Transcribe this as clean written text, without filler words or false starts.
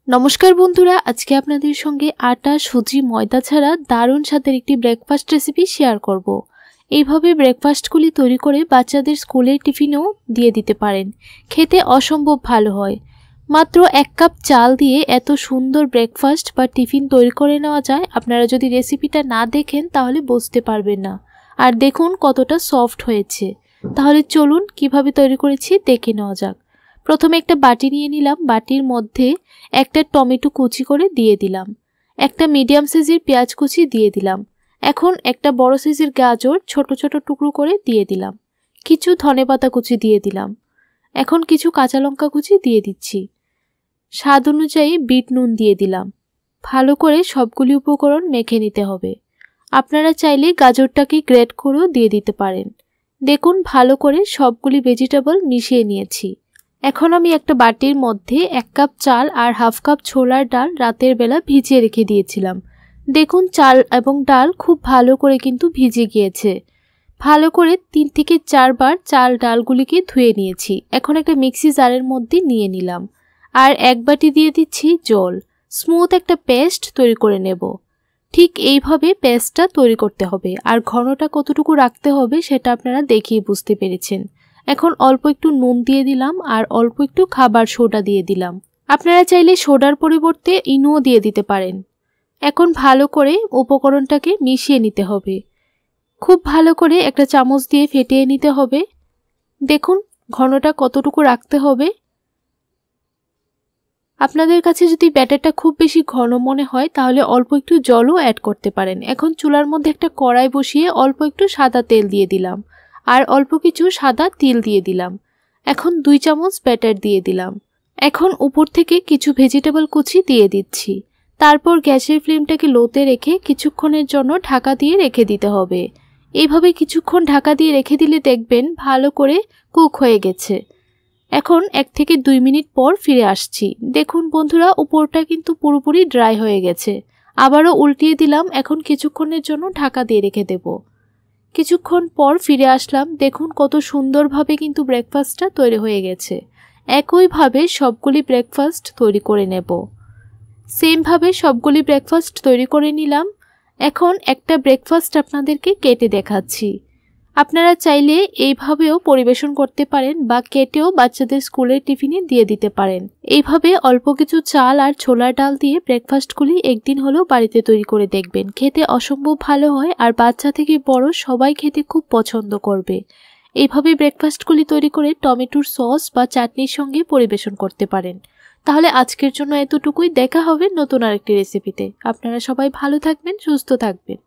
নমস্কার বন্ধুরা, আজকে আপনাদের সঙ্গে আটা, সুজি, ময়দা ছাড়া দারুণ স্বাদের একটি ব্রেকফাস্ট রেসিপি শেয়ার করব। এইভাবে ব্রেকফাস্টগুলি তৈরি করে বাচ্চাদের স্কুলের টিফিনেও দিয়ে দিতে পারেন। খেতে অসম্ভব ভালো হয়। মাত্র 1 কাপ চাল দিয়ে এত সুন্দর ব্রেকফাস্ট বা টিফিন তৈরি করে নেওয়া যায়। আপনারা যদি রেসিপিটা না দেখেন তাহলে বুঝতে পারবেন না। আর দেখুন কতটা সফট হয়েছে। তাহলে চলুন কিভাবে তৈরি করেছি দেখে নেওয়া যাক। প্রথমে একটা বাটি নিয়ে নিলাম। বাটির মধ্যে একটা টমেটো কুচি করে দিয়ে দিলাম। একটা মিডিয়াম সাইজের পেঁয়াজ কুচি দিয়ে দিলাম। এখন একটা বড় সাইজের গাজর ছোট ছোট টুকরো করে দিয়ে দিলাম। কিছু ধনেপাতা কুচি দিয়ে দিলাম। এখন কিছু কাঁচা লঙ্কা কুচি দিয়ে দিচ্ছি। স্বাদ অনুযায়ী বিট নুন দিয়ে দিলাম। ভালো করে সবগুলি উপকরণ মেখে নিতে হবে। আপনারা চাইলে গাজরটাকে গ্রেট করেও দিয়ে দিতে পারেন। দেখুন ভালো করে সবগুলি ভেজিটেবল মিশিয়ে নিয়েছি। এখন আমি একটা বাটির মধ্যে 1 কাপ চাল আর হাফ কাপ ছোলার ডাল রাতের বেলা ভিজিয়ে রেখে দিয়েছিলাম। দেখুন চাল এবং ডাল খুব ভালো করে কিন্তু ভিজে গিয়েছে। ভালো করে 3 থেকে 4 বার চাল ডালগুলিকে ধুয়ে নিয়েছি। এখন একটা মিক্সি জারের মধ্যে নিয়ে নিলাম। আর 1 বাটি দিয়ে দিচ্ছি জল। স্মুথ একটা পেস্ট তৈরি করে নেব। ঠিক এইভাবে পেস্টটা তৈরি করতে হবে। আর ঘনটা কতটুকু রাখতে হবে সেটা আপনারা দেখেই বুঝতে পেরেছেন। এখন অল্প একটু নুন দিয়ে দিলাম আর অল্প একটু খাবার সোডা দিয়ে দিলাম। আপনারা চাইলে সোডার পরিবর্তে ইনোও দিয়ে দিতে পারেন। এখন ভালো করে উপকরণটাকে মিশিয়ে নিতে হবে। খুব ভালো করে একটা চামচ দিয়ে ফেটিয়ে নিতে হবে। দেখুন ঘনটা কতটুকু রাখতে হবে। আপনাদের কাছে যদি ব্যাটারটা খুব বেশি ঘন মনে হয় তাহলে অল্প একটু জলও অ্যাড করতে পারেন। এখন চুলার মধ্যে একটা কড়াই বসিয়ে অল্প একটু সাদা তেল দিয়ে দিলাম আর অল্প কিছু সাদা তিল দিয়ে দিলাম। এখন 2 চামচ ব্যাটার দিয়ে দিলাম। এখন উপর থেকে কিছু ভেজিটেবল কুচি দিয়ে দিচ্ছি। তারপর গ্যাসের ফ্লেমটাকে লোতে রেখে কিছুক্ষণের জন্য ঢাকা দিয়ে রেখে দিতে হবে। এইভাবে কিছুক্ষণ ঢাকা দিয়ে রেখে দিলে দেখবেন ভালো করে কুক হয়ে গেছে। এখন 1 থেকে 2 মিনিট পর ফিরে আসছি। দেখুন বন্ধুরা উপরটা কিন্তু পুরোপুরি ড্রাই হয়ে গেছে। আবারও উল্টিয়ে দিলাম। এখন কিছুক্ষণের জন্য ঢাকা দিয়ে রেখে দেব। কিছুক্ষণ পর ফিরে আসলাম। দেখুন কত সুন্দরভাবে কিন্তু ব্রেকফাস্টটা তৈরি হয়ে গেছে। একইভাবে সবগুলি ব্রেকফাস্ট তৈরি করে নেব। সেমভাবে সবগুলি ব্রেকফাস্ট তৈরি করে নিলাম। এখন একটা ব্রেকফাস্ট আপনাদেরকে কেটে দেখাচ্ছি। আপনারা চাইলে এইভাবেও পরিবেশন করতে পারেন বা কেটেও বাচ্চাদের স্কুলের টিফিনে দিয়ে দিতে পারেন। এইভাবে অল্প কিছু চাল আর ছোলার ডাল দিয়ে ব্রেকফাস্টগুলি একদিন হলেও বাড়িতে তৈরি করে দেখবেন। খেতে অসম্ভব ভালো হয় আর বাচ্চা থেকে বড় সবাই খেতে খুব পছন্দ করবে। এইভাবে ব্রেকফাস্টগুলি তৈরি করে টমেটোর সস বা চাটনির সঙ্গে পরিবেশন করতে পারেন। তাহলে আজকের জন্য এতটুকুই। দেখা হবে নতুন আরেকটি রেসিপিতে। আপনারা সবাই ভালো থাকবেন, সুস্থ থাকবেন।